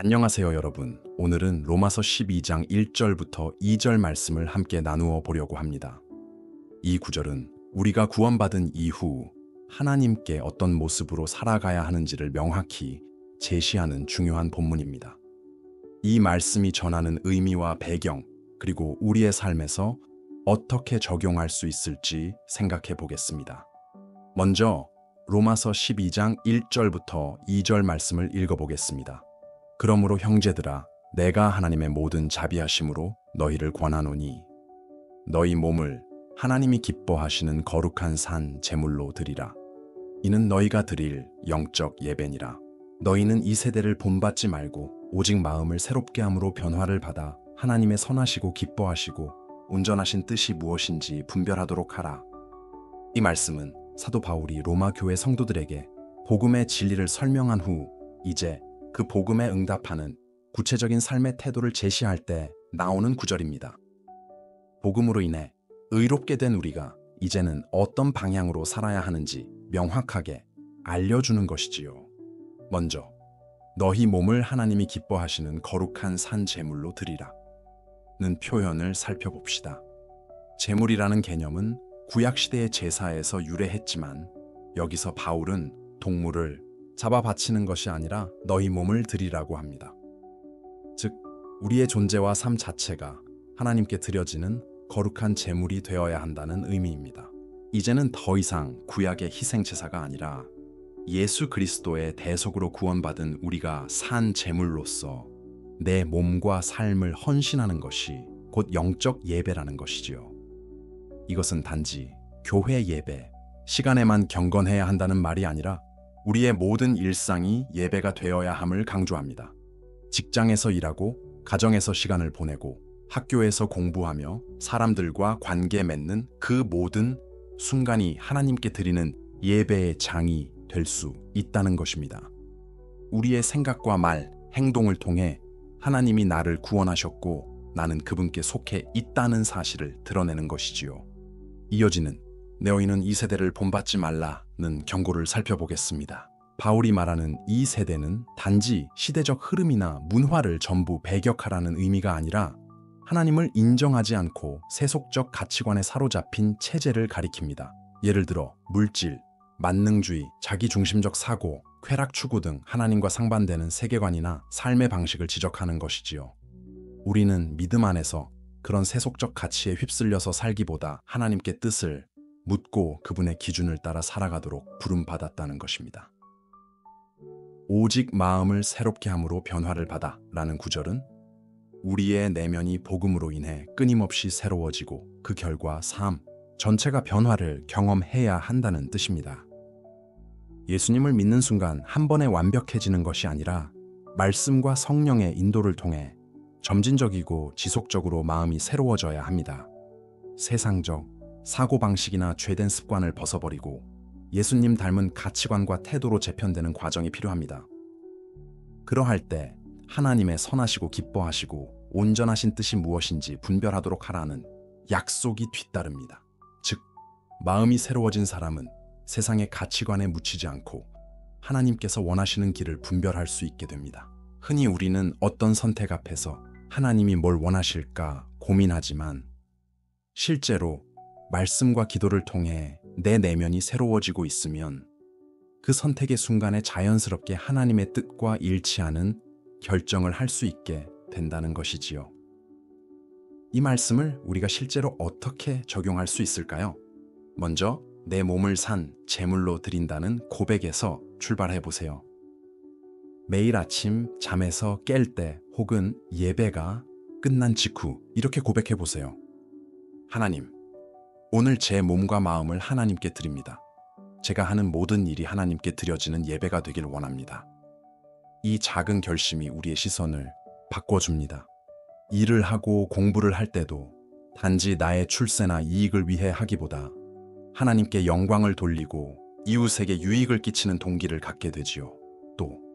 안녕하세요, 여러분. 오늘은 로마서 12장 1절부터 2절 말씀을 함께 나누어 보려고 합니다. 이 구절은 우리가 구원받은 이후 하나님께 어떤 모습으로 살아가야 하는지를 명확히 제시하는 중요한 본문입니다. 이 말씀이 전하는 의미와 배경, 그리고 우리의 삶에서 어떻게 적용할 수 있을지 생각해 보겠습니다. 먼저 로마서 12장 1절부터 2절 말씀을 읽어보겠습니다. 그러므로 형제들아, 내가 하나님의 모든 자비하심으로 너희를 권하노니 너희 몸을 하나님이 기뻐하시는 거룩한 산 제물로 드리라. 이는 너희가 드릴 영적 예배니라. 너희는 이 세대를 본받지 말고 오직 마음을 새롭게 함으로 변화를 받아 하나님의 선하시고 기뻐하시고 온전하신 뜻이 무엇인지 분별하도록 하라. 이 말씀은 사도 바울이 로마 교회 성도들에게 복음의 진리를 설명한 후 이제 그 복음에 응답하는 구체적인 삶의 태도를 제시할 때 나오는 구절입니다. 복음으로 인해 의롭게 된 우리가 이제는 어떤 방향으로 살아야 하는지 명확하게 알려주는 것이지요. 먼저 너희 몸을 하나님이 기뻐하시는 거룩한 산 제물로 드리라 는 표현을 살펴봅시다. 제물이라는 개념은 구약시대의 제사에서 유래했지만 여기서 바울은 동물을 잡아 바치는 것이 아니라 너희 몸을 드리라고 합니다. 즉, 우리의 존재와 삶 자체가 하나님께 드려지는 거룩한 제물이 되어야 한다는 의미입니다. 이제는 더 이상 구약의 희생제사가 아니라 예수 그리스도의 대속으로 구원받은 우리가 산 제물로서 내 몸과 삶을 헌신하는 것이 곧 영적 예배라는 것이지요. 이것은 단지 교회 예배, 시간에만 경건해야 한다는 말이 아니라 우리의 모든 일상이 예배가 되어야 함을 강조합니다. 직장에서 일하고, 가정에서 시간을 보내고, 학교에서 공부하며 사람들과 관계 맺는 그 모든 순간이 하나님께 드리는 예배의 장이 될 수 있다는 것입니다. 우리의 생각과 말, 행동을 통해 하나님이 나를 구원하셨고 나는 그분께 속해 있다는 사실을 드러내는 것이지요. 이어지는 너희는 이 세대를 본받지 말라는 경고를 살펴보겠습니다. 바울이 말하는 이 세대는 단지 시대적 흐름이나 문화를 전부 배격하라는 의미가 아니라 하나님을 인정하지 않고 세속적 가치관에 사로잡힌 체제를 가리킵니다. 예를 들어 물질, 만능주의, 자기중심적 사고, 쾌락 추구 등 하나님과 상반되는 세계관이나 삶의 방식을 지적하는 것이지요. 우리는 믿음 안에서 그런 세속적 가치에 휩쓸려서 살기보다 하나님께 뜻을 묻고 그분의 기준을 따라 살아가도록 부름받았다는 것입니다. 오직 마음을 새롭게 함으로 변화를 받아 라는 구절은 우리의 내면이 복음으로 인해 끊임없이 새로워지고 그 결과 삶 전체가 변화를 경험해야 한다는 뜻입니다. 예수님을 믿는 순간 한 번에 완벽해지는 것이 아니라 말씀과 성령의 인도를 통해 점진적이고 지속적으로 마음이 새로워져야 합니다. 세상적, 사고방식이나 죄된 습관을 벗어버리고 예수님 닮은 가치관과 태도로 재편되는 과정이 필요합니다. 그러할 때 하나님의 선하시고 기뻐하시고 온전하신 뜻이 무엇인지 분별하도록 하라는 약속이 뒤따릅니다. 즉, 마음이 새로워진 사람은 세상의 가치관에 묻히지 않고 하나님께서 원하시는 길을 분별할 수 있게 됩니다. 흔히 우리는 어떤 선택 앞에서 하나님이 뭘 원하실까 고민하지만 실제로 말씀과 기도를 통해 내 내면이 새로워지고 있으면 그 선택의 순간에 자연스럽게 하나님의 뜻과 일치하는 결정을 할 수 있게 된다는 것이지요. 이 말씀을 우리가 실제로 어떻게 적용할 수 있을까요? 먼저 내 몸을 산 제물로 드린다는 고백에서 출발해 보세요. 매일 아침 잠에서 깰 때 혹은 예배가 끝난 직후 이렇게 고백해 보세요. 하나님, 오늘 제 몸과 마음을 하나님께 드립니다. 제가 하는 모든 일이 하나님께 드려지는 예배가 되길 원합니다. 이 작은 결심이 우리의 시선을 바꿔줍니다. 일을 하고 공부를 할 때도 단지 나의 출세나 이익을 위해 하기보다 하나님께 영광을 돌리고 이웃에게 유익을 끼치는 동기를 갖게 되지요. 또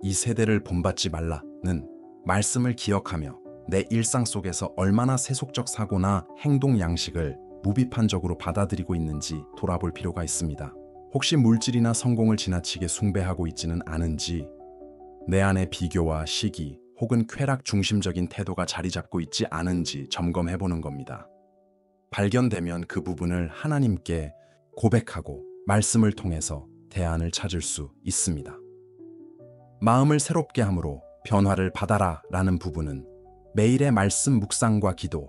이 세대를 본받지 말라는 말씀을 기억하며 내 일상 속에서 얼마나 세속적 사고나 행동 양식을 무비판적으로 받아들이고 있는지 돌아볼 필요가 있습니다. 혹시 물질이나 성공을 지나치게 숭배하고 있지는 않은지, 내 안에 비교와 시기 혹은 쾌락 중심적인 태도가 자리 잡고 있지 않은지 점검해 보는 겁니다. 발견되면 그 부분을 하나님께 고백하고 말씀을 통해서 대안을 찾을 수 있습니다. 마음을 새롭게 함으로 변화를 받아라 라는 부분은 매일의 말씀 묵상과 기도,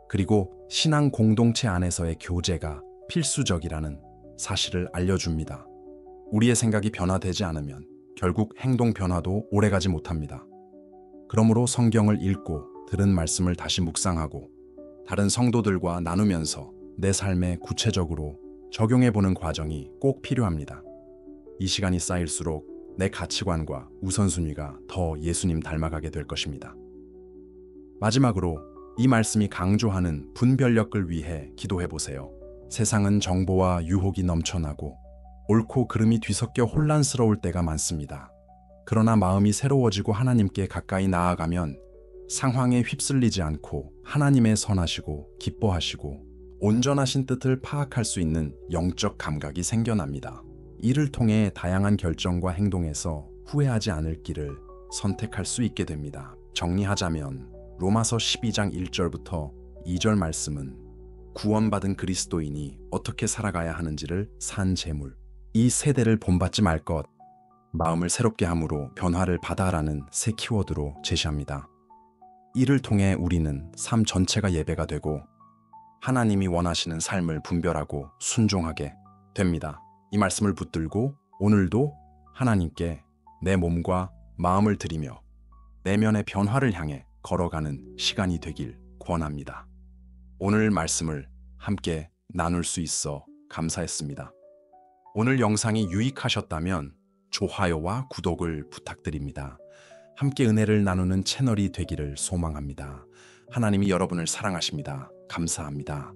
그리고 신앙 공동체 안에서의 교제가 필수적이라는 사실을 알려줍니다. 우리의 생각이 변화되지 않으면 결국 행동 변화도 오래가지 못합니다. 그러므로 성경을 읽고 들은 말씀을 다시 묵상하고 다른 성도들과 나누면서 내 삶에 구체적으로 적용해보는 과정이 꼭 필요합니다. 이 시간이 쌓일수록 내 가치관과 우선순위가 더 예수님 닮아가게 될 것입니다. 마지막으로 이 말씀이 강조하는 분별력을 위해 기도해보세요. 세상은 정보와 유혹이 넘쳐나고 옳고 그름이 뒤섞여 혼란스러울 때가 많습니다. 그러나 마음이 새로워지고 하나님께 가까이 나아가면 상황에 휩쓸리지 않고 하나님의 선하시고 기뻐하시고 온전하신 뜻을 파악할 수 있는 영적 감각이 생겨납니다. 이를 통해 다양한 결정과 행동에서 후회하지 않을 길을 선택할 수 있게 됩니다. 정리하자면 로마서 12장 1절부터 2절 말씀은 구원받은 그리스도인이 어떻게 살아가야 하는지를 산 제물, 이 세대를 본받지 말 것, 마음을 새롭게 함으로 변화를 받아라는 세 키워드로 제시합니다. 이를 통해 우리는 삶 전체가 예배가 되고 하나님이 원하시는 삶을 분별하고 순종하게 됩니다. 이 말씀을 붙들고 오늘도 하나님께 내 몸과 마음을 드리며 내면의 변화를 향해 걸어가는 시간이 되길 권합니다. 오늘 말씀을 함께 나눌 수 있어 감사했습니다. 오늘 영상이 유익하셨다면 좋아요와 구독을 부탁드립니다. 함께 은혜를 나누는 채널이 되기를 소망합니다. 하나님이 여러분을 사랑하십니다. 감사합니다.